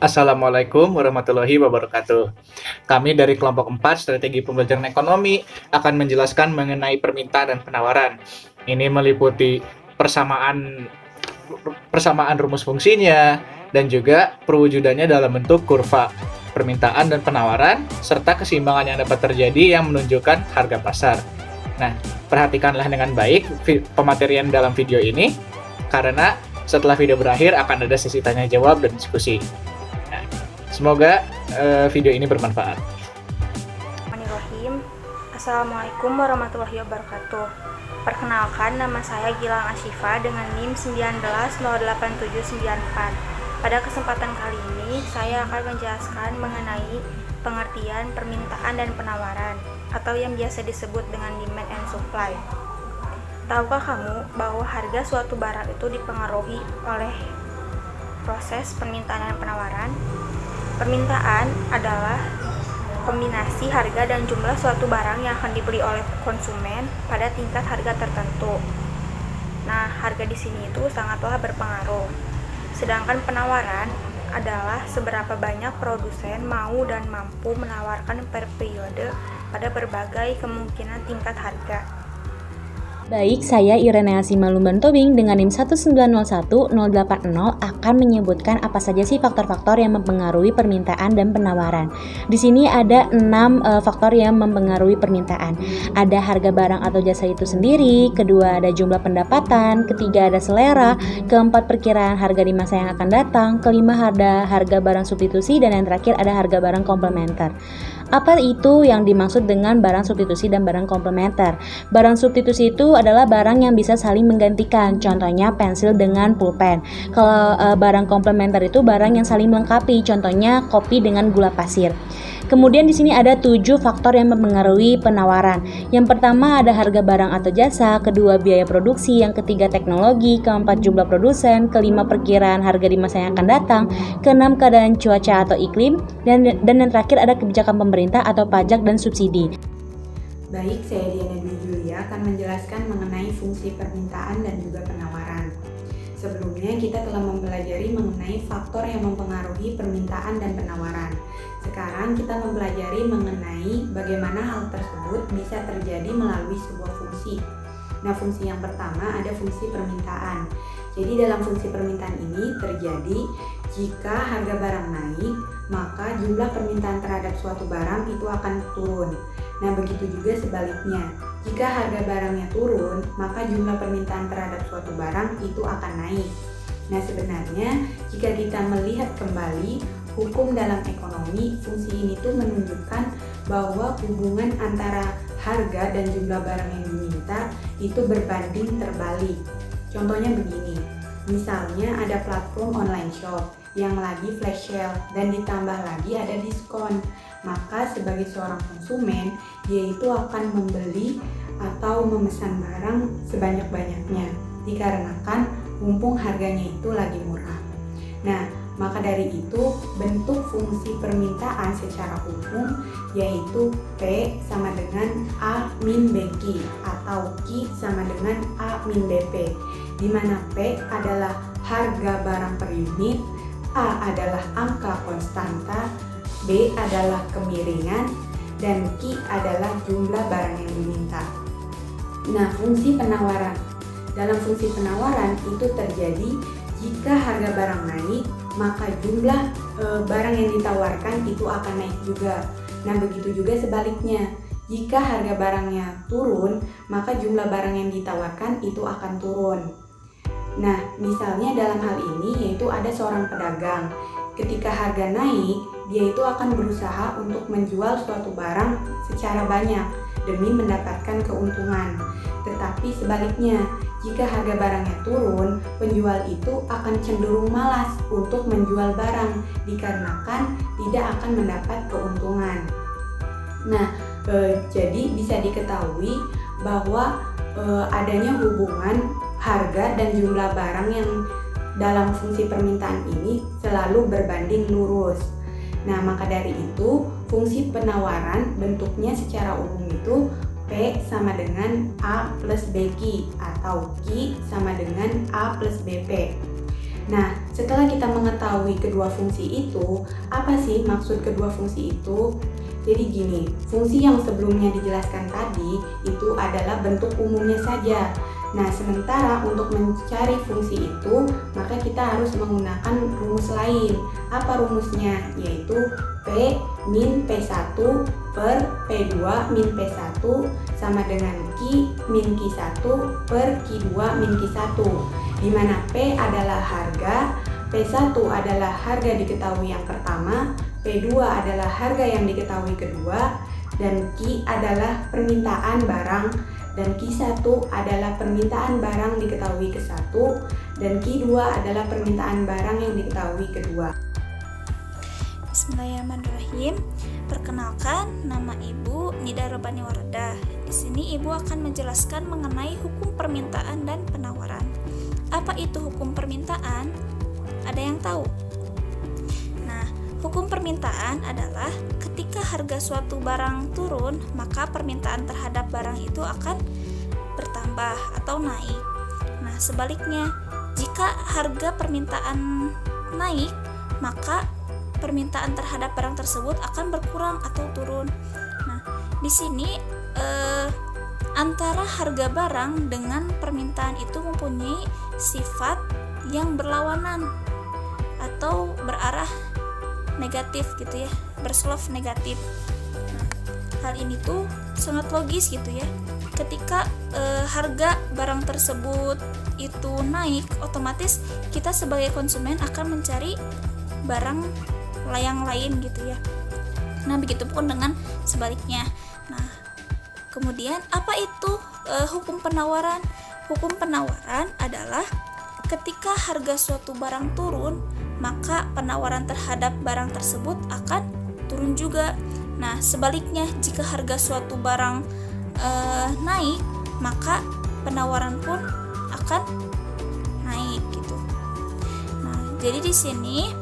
Assalamualaikum warahmatullahi wabarakatuh. Kami dari kelompok 4 Strategi Pembelajaran Ekonomi akan menjelaskan mengenai permintaan dan penawaran. Ini meliputi persamaan persamaan rumus fungsinya dan juga perwujudannya dalam bentuk kurva permintaan dan penawaran serta keseimbangan yang dapat terjadi yang menunjukkan harga pasar. Nah, perhatikanlah dengan baik pematerian dalam video ini karena setelah video berakhir akan ada sesi tanya jawab dan diskusi. Semoga video ini bermanfaat. Bismillahirrahmanirrahim. Assalamualaikum warahmatullahi wabarakatuh. Perkenalkan, nama saya Gilang Asyifa dengan NIM 1908794. Pada kesempatan kali ini, saya akan menjelaskan mengenai pengertian permintaan dan penawaran, atau yang biasa disebut dengan demand and supply. Tahukah kamu bahwa harga suatu barang itu dipengaruhi oleh proses permintaan dan penawaran? Permintaan adalah kombinasi harga dan jumlah suatu barang yang akan dibeli oleh konsumen pada tingkat harga tertentu. Nah, harga di sini itu sangatlah berpengaruh. Sedangkan penawaran adalah seberapa banyak produsen mau dan mampu menawarkan per periode pada berbagai kemungkinan tingkat harga. Baik, saya Irenea Simalumban Tobing dengan NIM 1901080 akan menyebutkan apa saja sih faktor-faktor yang mempengaruhi permintaan dan penawaran. Di sini ada 6 faktor yang mempengaruhi permintaan. Ada harga barang atau jasa itu sendiri, kedua ada jumlah pendapatan, ketiga ada selera, keempat perkiraan harga di masa yang akan datang, kelima ada harga barang substitusi, dan yang terakhir ada harga barang komplementer. Apa itu yang dimaksud dengan barang substitusi dan barang komplementer? Barang substitusi itu adalah barang yang bisa saling menggantikan, contohnya pensil dengan pulpen. Kalau barang komplementer itu barang yang saling melengkapi, contohnya kopi dengan gula pasir. Kemudian di sini ada 7 faktor yang mempengaruhi penawaran. Yang pertama ada harga barang atau jasa, kedua biaya produksi, yang ketiga teknologi, keempat jumlah produsen, kelima perkiraan harga di masa yang akan datang, keenam keadaan cuaca atau iklim, dan yang terakhir ada kebijakan pemerintah atau pajak dan subsidi. Baik, saya Diana Dwi Julia akan menjelaskan mengenai fungsi permintaan dan juga penawaran. Sebelumnya kita telah mempelajari mengenai faktor yang mempengaruhi permintaan dan penawaran. Sekarang kita mempelajari mengenai bagaimana hal tersebut bisa terjadi melalui sebuah fungsi. Nah, fungsi yang pertama ada fungsi permintaan. Jadi dalam fungsi permintaan ini terjadi jika harga barang naik, maka jumlah permintaan terhadap suatu barang itu akan turun. Nah, begitu juga sebaliknya. Jika harga barangnya turun, maka jumlah permintaan terhadap suatu barang itu akan naik. Nah, sebenarnya jika kita melihat kembali hukum dalam ekonomi, fungsi ini tuh menunjukkan bahwa hubungan antara harga dan jumlah barang yang diminta itu berbanding terbalik. Contohnya begini, misalnya ada platform online shop yang lagi flash sale dan ditambah lagi ada diskon. Maka sebagai seorang konsumen, dia itu akan membeli atau memesan barang sebanyak-banyaknya dikarenakan mumpung harganya itu lagi murah. Nah, maka dari itu bentuk fungsi permintaan secara umum yaitu P sama dengan A min BQ atau Q sama dengan A min BP, di mana P adalah harga barang per unit, A adalah angka konstanta, B adalah kemiringan, dan Q adalah jumlah barang yang diminta. Nah, fungsi penawaran. Dalam fungsi penawaran itu terjadi jika harga barang naik, maka jumlah barang yang ditawarkan itu akan naik juga. Nah, begitu juga sebaliknya. Jika harga barangnya turun, maka jumlah barang yang ditawarkan itu akan turun. Nah, misalnya dalam hal ini yaitu ada seorang pedagang. Ketika harga naik, dia itu akan berusaha untuk menjual suatu barang secara banyak demi mendapatkan keuntungan. Tetapi sebaliknya, jika harga barangnya turun, penjual itu akan cenderung malas untuk menjual barang dikarenakan tidak akan mendapat keuntungan. Nah, jadi bisa diketahui bahwa adanya hubungan harga dan jumlah barang yang dalam fungsi permintaan ini selalu berbanding lurus. Nah, maka dari itu fungsi penawaran bentuknya secara umum itu P sama dengan A plus BQ atau Q sama dengan A plus BP. Nah, Setelah kita mengetahui kedua fungsi itu, apa sih maksud kedua fungsi itu? Jadi gini, fungsi yang sebelumnya dijelaskan tadi itu adalah bentuk umumnya saja. Nah, sementara untuk mencari fungsi itu, maka kita harus menggunakan rumus lain. Apa rumusnya? Yaitu P min P1 per P2 min P1 sama dengan Q min Q1 per Q2 min Q1, di mana P adalah harga, P1 adalah harga diketahui yang pertama, P2 adalah harga yang diketahui kedua, dan Q adalah permintaan barang, dan Q1 adalah permintaan barang diketahui ke-1, dan Q2 adalah permintaan barang yang diketahui kedua. Bismillahirrahmanirrahim. Perkenalkan, nama Ibu Nida Robani Wardah. Di sini Ibu akan menjelaskan mengenai hukum permintaan dan penawaran. Apa itu hukum permintaan? Ada yang tahu? Nah, hukum permintaan adalah ketika harga suatu barang turun, maka permintaan terhadap barang itu akan bertambah atau naik. Nah, sebaliknya, jika harga permintaan naik, maka permintaan terhadap barang tersebut akan berkurang atau turun. Nah, di sini antara harga barang dengan permintaan itu mempunyai sifat yang berlawanan atau berarah negatif gitu ya, berself negatif. Nah, hal ini tuh sangat logis gitu ya. Ketika harga barang tersebut itu naik, otomatis kita sebagai konsumen akan mencari barang yang lain gitu ya. Nah, begitupun dengan sebaliknya. Nah, kemudian apa itu hukum penawaran? Hukum penawaran adalah ketika harga suatu barang turun, maka penawaran terhadap barang tersebut akan turun juga. Nah, sebaliknya, jika harga suatu barang naik, maka penawaran pun akan naik gitu. Nah, jadi di sini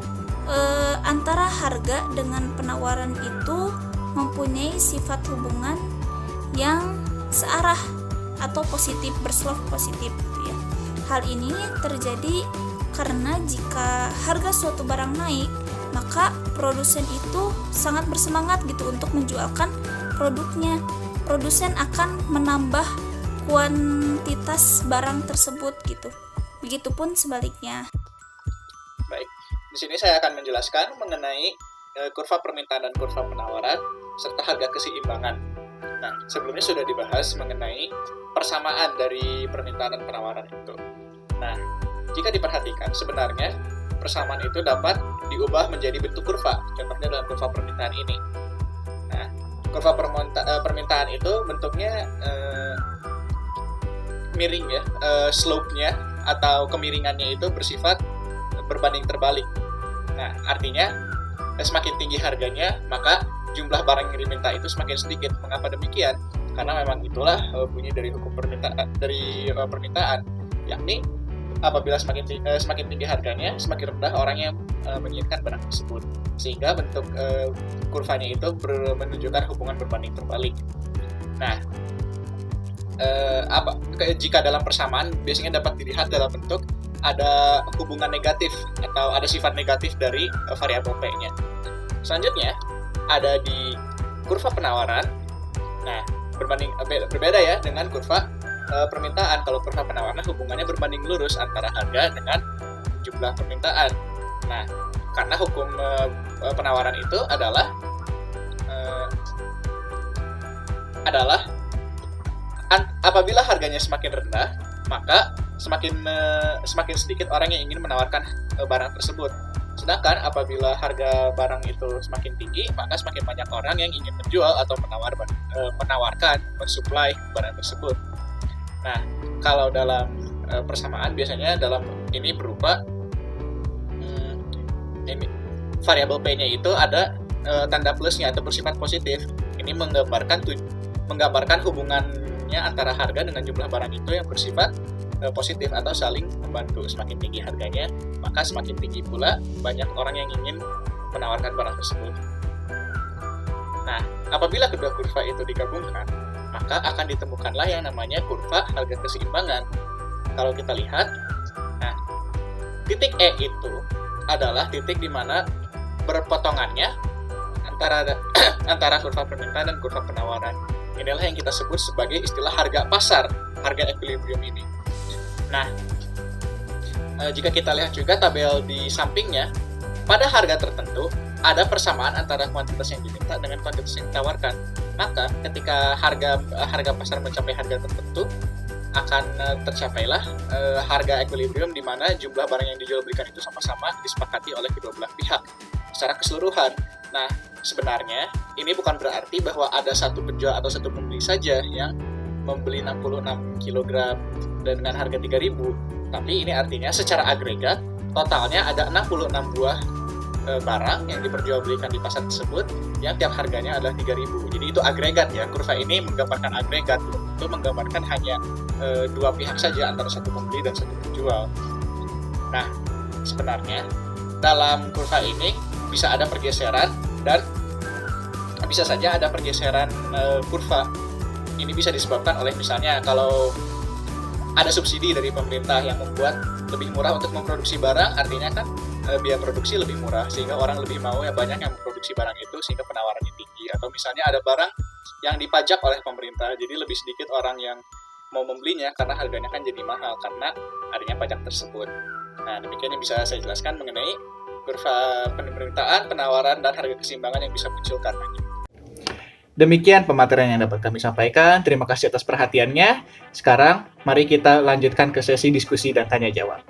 antara harga dengan penawaran itu mempunyai sifat hubungan yang searah atau positif, berself positif gitu ya. Hal ini terjadi karena jika harga suatu barang naik, maka produsen itu sangat bersemangat gitu untuk menjualkan produknya. Produsen akan menambah kuantitas barang tersebut gitu. Begitupun sebaliknya. Baik, di sini saya akan menjelaskan mengenai kurva permintaan dan kurva penawaran serta harga keseimbangan. Nah, sebelumnya sudah dibahas mengenai persamaan dari permintaan dan penawaran itu. Nah, jika diperhatikan, sebenarnya persamaan itu dapat diubah menjadi bentuk kurva, contohnya dalam kurva permintaan ini. Nah, kurva permintaan itu bentuknya miring ya, slope-nya atau kemiringannya itu bersifat berbanding terbalik. Nah, artinya semakin tinggi harganya, maka jumlah barang yang diminta itu semakin sedikit. Mengapa demikian? Karena memang itulah bunyi dari hukum permintaan, yakni apabila semakin tinggi harganya, semakin rendah orang yang menginginkan barang tersebut. Sehingga bentuk kurvanya itu menunjukkan hubungan berbanding terbalik. Nah, jika dalam persamaan biasanya dapat dilihat dalam bentuk ada hubungan negatif atau ada sifat negatif dari variabel P-nya. Selanjutnya ada di kurva penawaran. Nah, berbeda ya dengan kurva permintaan. Kalau kurva penawaran hubungannya berbanding lurus antara harga dengan jumlah permintaan. Nah, karena hukum penawaran itu adalah apabila harganya semakin rendah, maka semakin sedikit orang yang ingin menawarkan barang tersebut. Sedangkan apabila harga barang itu semakin tinggi, maka semakin banyak orang yang ingin menjual atau menawarkan, mensuplai barang tersebut. Nah, kalau dalam persamaan biasanya dalam ini berupa variabel P-nya itu ada tanda plusnya atau bersifat positif. Ini menggambarkan hubungannya antara harga dengan jumlah barang itu yang bersifat positif atau saling membantu. Semakin tinggi harganya, maka semakin tinggi pula banyak orang yang ingin menawarkan barang tersebut. Nah, apabila kedua kurva itu digabungkan, maka akan ditemukanlah yang namanya kurva harga keseimbangan. Kalau kita lihat, nah Titik E itu adalah titik di mana berpotongannya antara kurva permintaan dan kurva penawaran. Inilah yang kita sebut sebagai istilah harga pasar, harga equilibrium ini. Nah, jika kita lihat juga tabel di sampingnya, pada harga tertentu ada persamaan antara kuantitas yang diminta dengan kuantitas yang ditawarkan. Maka ketika harga pasar mencapai harga tertentu, akan tercapailah harga equilibrium di mana jumlah barang yang dijual belikan itu sama-sama disepakati oleh kedua belah pihak secara keseluruhan. Nah, sebenarnya ini bukan berarti bahwa ada satu penjual atau satu pembeli saja yang membeli 66 kg dengan harga 3.000, tapi ini artinya secara agregat totalnya ada 66 buah barang yang diperjualbelikan di pasar tersebut yang tiap harganya adalah 3.000. Jadi itu agregat ya, kurva ini menggambarkan agregat, itu menggambarkan hanya dua pihak saja antara satu pembeli dan satu penjual. Nah, sebenarnya dalam kurva ini bisa ada pergeseran dan bisa saja ada pergeseran kurva. Ini bisa disebabkan oleh misalnya kalau ada subsidi dari pemerintah yang membuat lebih murah untuk memproduksi barang, artinya kan biaya produksi lebih murah sehingga orang lebih mau ya banyak yang memproduksi barang itu sehingga penawarannya tinggi. Atau misalnya ada barang yang dipajak oleh pemerintah, jadi lebih sedikit orang yang mau membelinya karena harganya kan jadi mahal karena adanya pajak tersebut. Nah, demikian yang bisa saya jelaskan mengenai kurva permintaan, penawaran, dan harga keseimbangan yang bisa muncul karenanya. Demikian pematerian yang dapat kami sampaikan. Terima kasih atas perhatiannya. Sekarang, mari kita lanjutkan ke sesi diskusi dan tanya jawab.